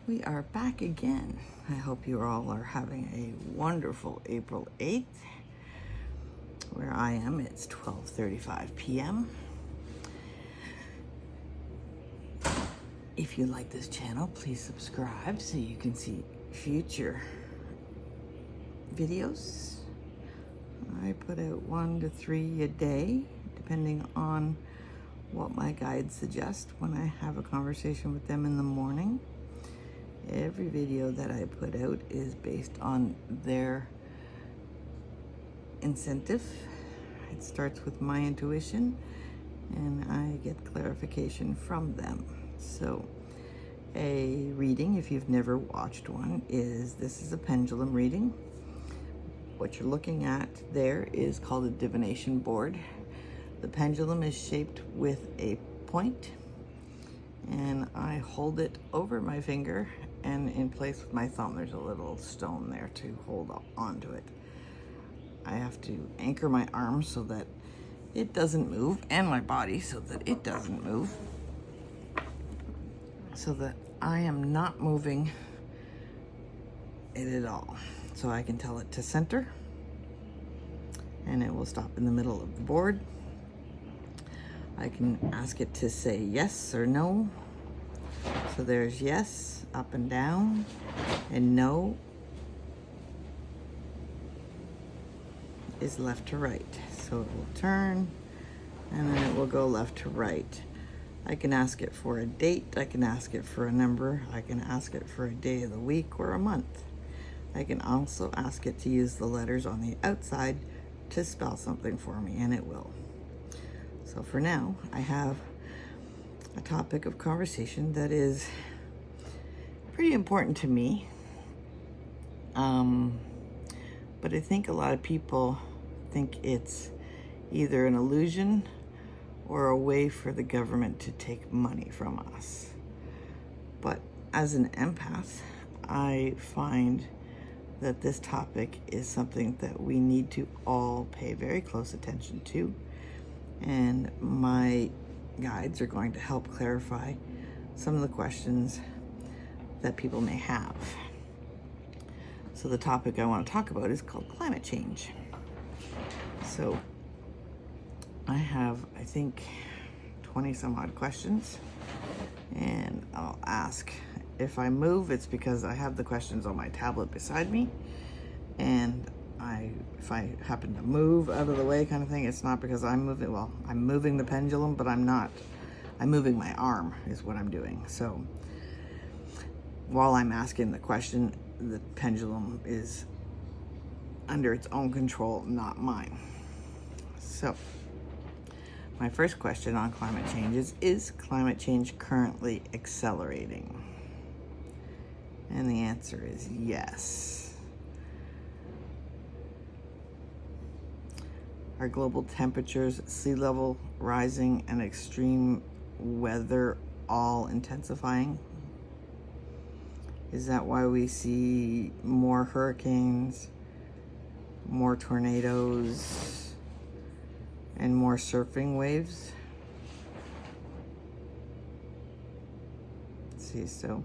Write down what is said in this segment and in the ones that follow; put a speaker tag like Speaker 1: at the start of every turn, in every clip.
Speaker 1: We are back again. I hope you all are having a wonderful April 8th. Where I am, it's 12:35 p.m. If you like this channel, please subscribe so you can see future videos. I put out 1 to 3 a day, depending on what my guides suggest when I have a conversation with them in the morning. Every video that I put out is based on their incentive. It starts with my intuition and I get clarification from them. So a reading, if you've never watched one, this is a pendulum reading. What you're looking at there is called a divination board. The pendulum is shaped with a point, and I hold it over my finger and in place with my thumb. There's a little stone there to hold onto it. I have to anchor my arms so that it doesn't move, and my body so that it doesn't move, so that I am not moving it at all. So I can tell it to center, and it will stop in the middle of the board. I can ask it to say yes or no. So there's yes, up and down, and no is left to right. So it will turn, and then it will go left to right. I can ask it for a date, I can ask it for a number, I can ask it for a day of the week or a month. I can also ask it to use the letters on the outside to spell something for me, and it will. So for now, I have a topic of conversation that is pretty important to me. But I think a lot of people think it's either an illusion or a way for the government to take money from us. But as an empath, I find that this topic is something that we need to all pay very close attention to. And my guides are going to help clarify some of the questions that people may have. So the topic I want to talk about is called climate change. So I have, I think, 20 some odd questions, and I'll ask. If I move, it's because I have the questions on my tablet beside me, and if I happen to move out of the way kind of thing, it's not because I'm moving. Well, I'm moving the pendulum, but I'm not. I'm moving my arm is what I'm doing. So while I'm asking the question, the pendulum is under its own control, not mine. So my first question on climate change is climate change currently accelerating? And the answer is yes. Are global temperatures, sea level rising, and extreme weather all intensifying? Is that why we see more hurricanes, more tornadoes, and more surfing waves? Let's see, so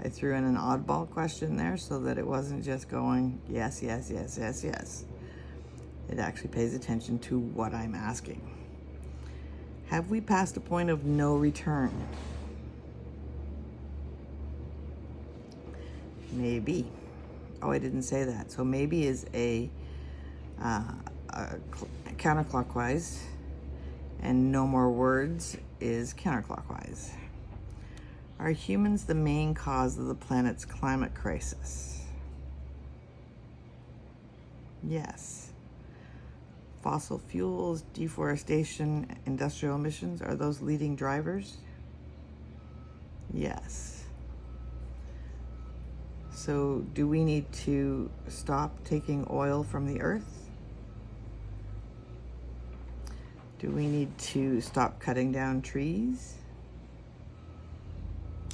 Speaker 1: I threw in an oddball question there so that it wasn't just going yes, yes, yes, yes, yes. It actually pays attention to what I'm asking. Have we passed a point of no return? Maybe. Oh, I didn't say that. So maybe is a counterclockwise, and no more words is counterclockwise. Are humans the main cause of the planet's climate crisis? Yes. Fossil fuels, deforestation, industrial emissions, are those leading drivers? Yes. So do we need to stop taking oil from the earth? Do we need to stop cutting down trees?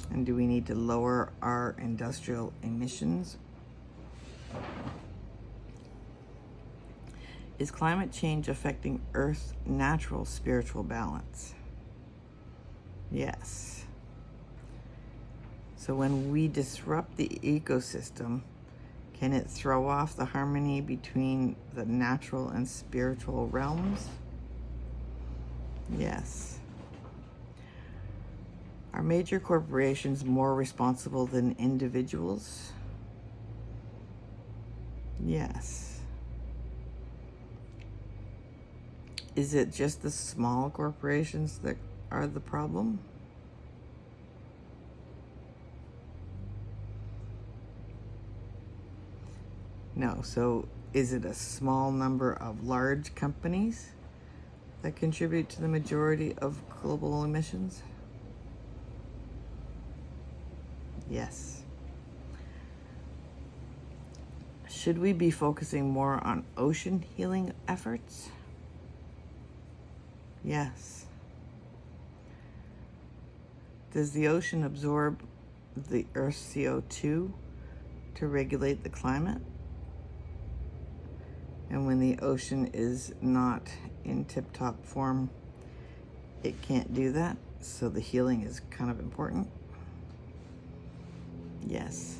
Speaker 1: And do we need to lower our industrial emissions? Is climate change affecting Earth's natural spiritual balance? Yes. So when we disrupt the ecosystem, can it throw off the harmony between the natural and spiritual realms? Yes. Are major corporations more responsible than individuals? Yes. Is it just the small corporations that are the problem? No. So is it a small number of large companies that contribute to the majority of global emissions? Yes. Should we be focusing more on ocean healing efforts? Yes. Does the ocean absorb the Earth's CO2 to regulate the climate? And when the ocean is not in tip-top form, it can't do that. So the healing is kind of important. Yes.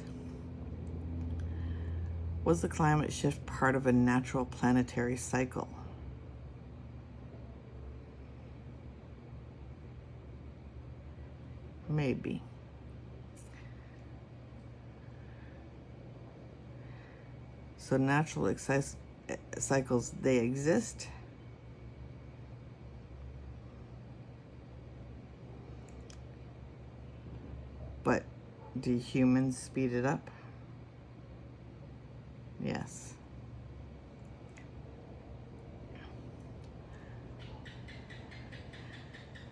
Speaker 1: Was the climate shift part of a natural planetary cycle? Maybe. So natural cycles, they exist. But do humans speed it up? Yes.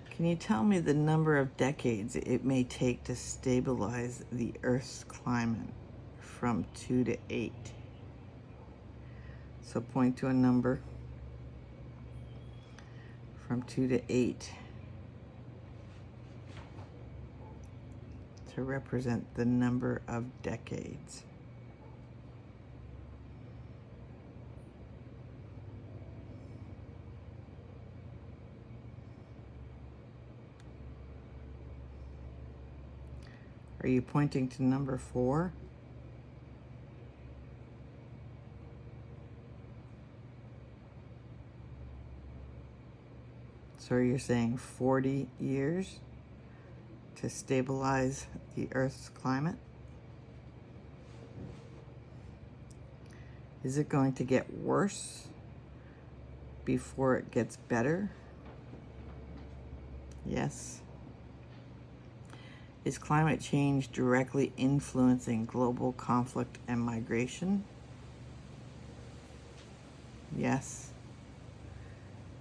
Speaker 1: Can you tell me the number of decades it may take to stabilize the Earth's climate from 2 to 8? So point to a number from 2 to 8 to represent the number of decades. Are you pointing to number 4? So you're saying 40 years to stabilize the Earth's climate? Is it going to get worse before it gets better? Yes. Is climate change directly influencing global conflict and migration? Yes.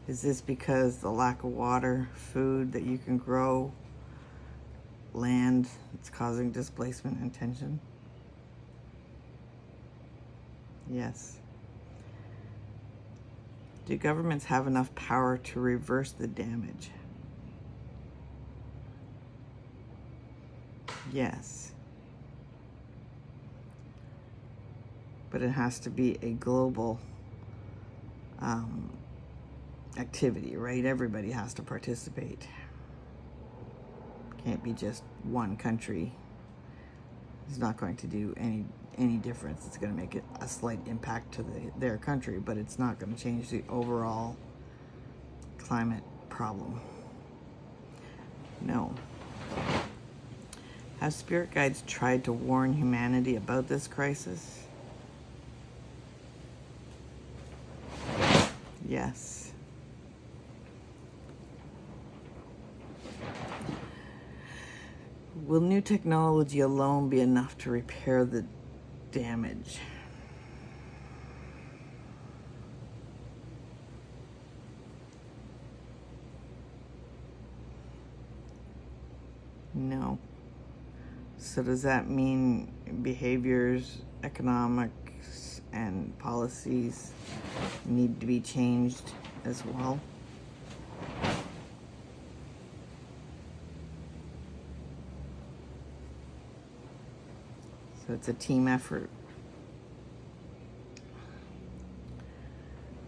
Speaker 1: Is this because the lack of water, food that you can grow, land, it's causing displacement and tension? Yes. Do governments have enough power to reverse the damage? Yes. But it has to be a global activity, right? Everybody has to participate. Can't be just one country. It's not going to do any difference. It's going to make it a slight impact to their country, but it's not going to change the overall climate problem. No. Have spirit guides tried to warn humanity about this crisis? Yes. Will new technology alone be enough to repair the damage? No. So does that mean behaviors, economics, and policies need to be changed as well? So it's a team effort.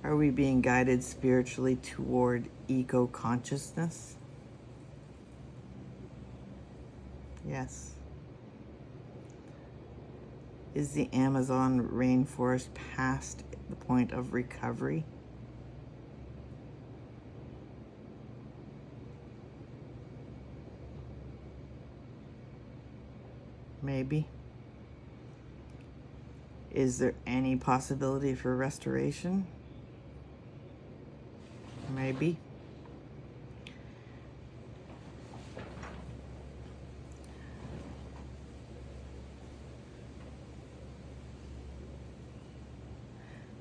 Speaker 1: Are we being guided spiritually toward eco-consciousness? Yes. Is the Amazon rainforest past the point of recovery? Maybe. Is there any possibility for restoration? Maybe.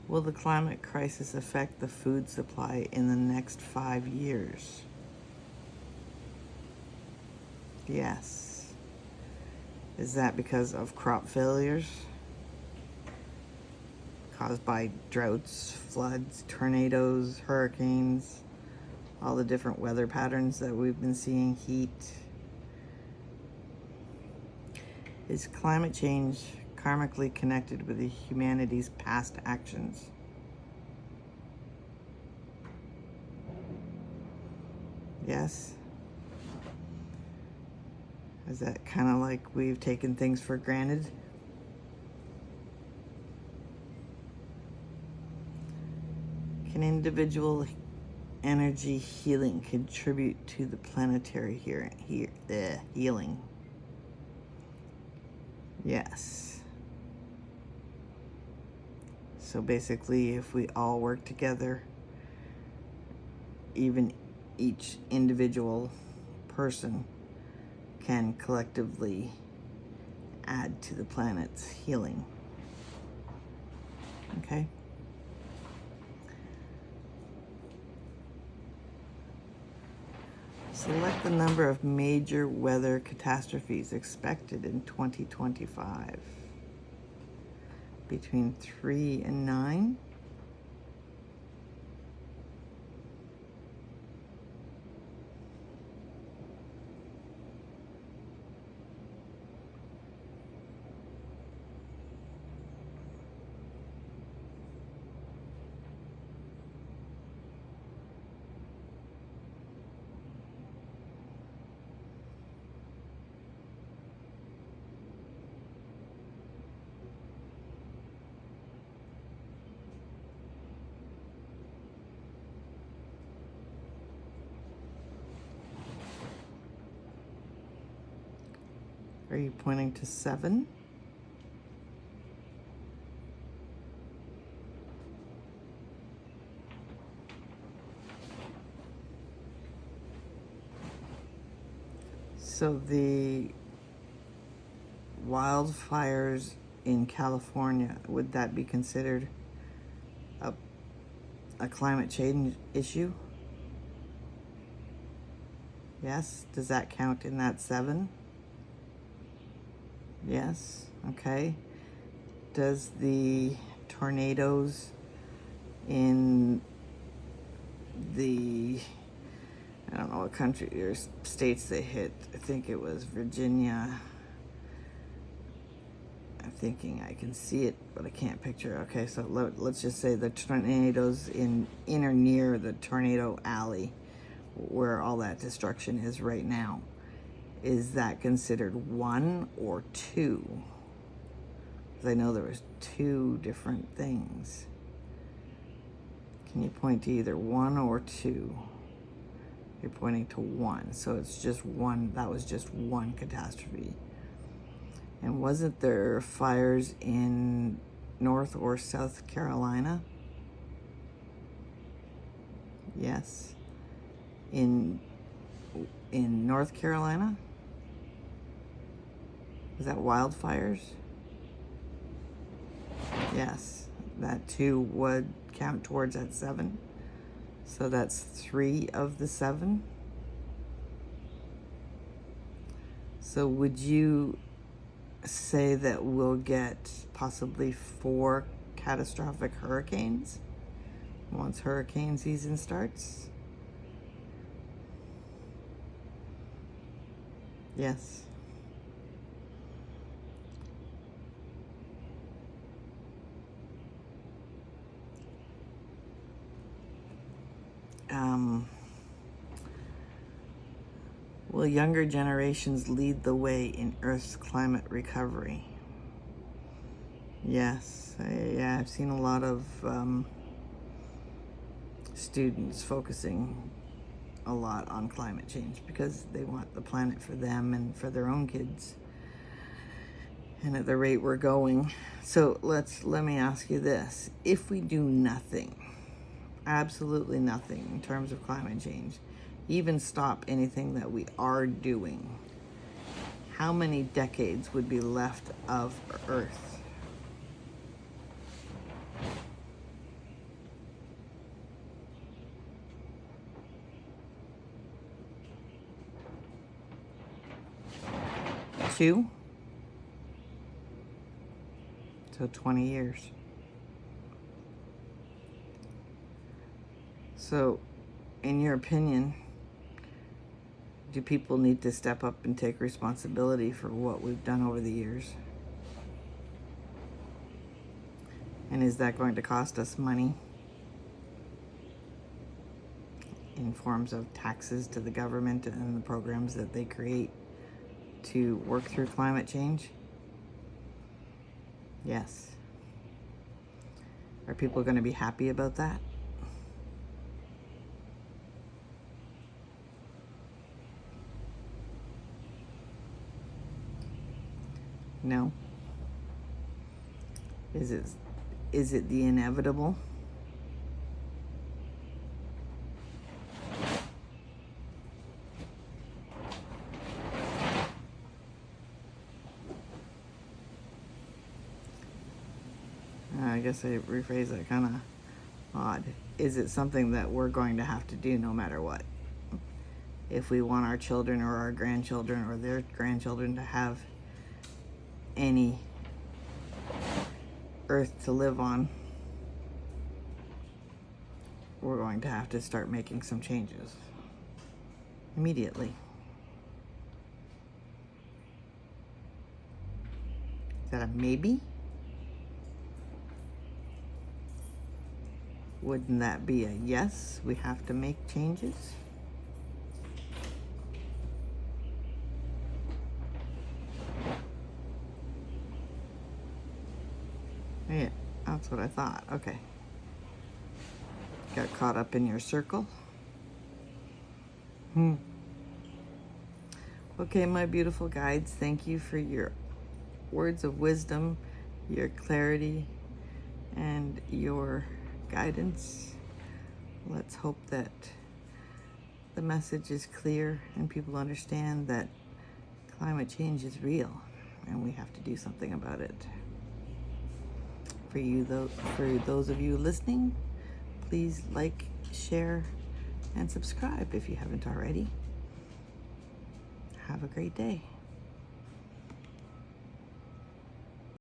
Speaker 1: Will the climate crisis affect the food supply in the next 5 years? Yes. Is that because of crop failures caused by droughts, floods, tornadoes, hurricanes, all the different weather patterns that we've been seeing, heat? Is climate change karmically connected with humanity's past actions? Yes. Is that kind of like we've taken things for granted? Can individual energy healing contribute to the planetary healing? Yes. So basically, if we all work together, even each individual person can collectively add to the planet's healing. Okay? Select the number of major weather catastrophes expected in 2025. Between 3 and 9. Are you pointing to 7? So the wildfires in California, would that be considered a climate change issue? Yes. Does that count in that 7? Yes. Okay. Does the tornadoes in the, I don't know what country or states they hit, I think it was Virginia. I'm thinking I can see it, but I can't picture. Okay, so let's just say the tornadoes in or near the tornado alley where all that destruction is right now. Is that considered 1 or 2? Because I know there was 2 different things. Can you point to either 1 or 2? You're pointing to 1, so it's just 1. That was just 1 catastrophe. And wasn't there fires in North or South Carolina? Yes. In North Carolina? Is that wildfires? Yes. That too would count towards that 7. So that's 3 of the 7. So would you say that we'll get possibly 4 catastrophic hurricanes once hurricane season starts? Yes. Will younger generations lead the way in Earth's climate recovery? Yes, I've seen a lot of students focusing a lot on climate change because they want the planet for them and for their own kids. And at the rate we're going. So let me ask you this. If we do nothing, absolutely nothing in terms of climate change, even stop anything that we are doing, how many decades would be left of Earth? Two? So 20 years. So, in your opinion, do people need to step up and take responsibility for what we've done over the years? And is that going to cost us money in forms of taxes to the government and the programs that they create to work through climate change? Yes. Are people going to be happy about that? No. Is it the inevitable? I guess I rephrase that kind of odd. Is it something that we're going to have to do no matter what? If we want our children or our grandchildren or their grandchildren to have any earth to live on, we're going to have to start making some changes immediately. Is that a maybe? Wouldn't that be a yes? We have to make changes? Yeah, that's what I thought. Okay. Got caught up in your circle? Okay, my beautiful guides, thank you for your words of wisdom, your clarity, and your guidance. Let's hope that the message is clear and people understand that climate change is real and we have to do something about it. For those of you listening, please like, share, and subscribe if you haven't already. Have a great day.